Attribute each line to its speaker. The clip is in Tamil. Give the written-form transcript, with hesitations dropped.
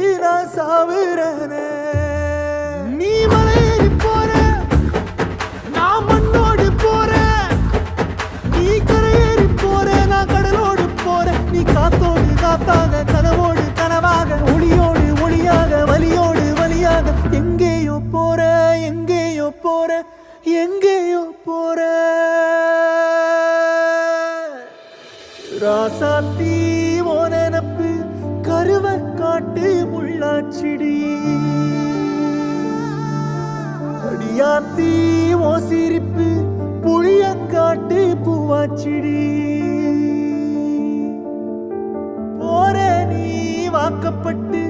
Speaker 1: நினைச்சு நான் சாவுறேனே. நீ மலையேறி போற, நான் மண்ணோடு போறேன். நீ கரையேறி போற, நான் கடலோடு போறேன். நீ காத்தோடு காத்தாக, கனவோடு கனவாக, ஒளியோடு ஒளியாக, வலியோடு வலியாக, எங்கேயோ போற, எங்கேயோ போற, எங்கேயோ போற. ராசாத்தி ஓ நினப்பு கருவ காட்டு முள்ளாச்சிடி. அடியாத்தி ஓ சிரிப்பு புளியங்காட்டு பூவாச்சிடி. போற நீ வாக்கப்பட்டு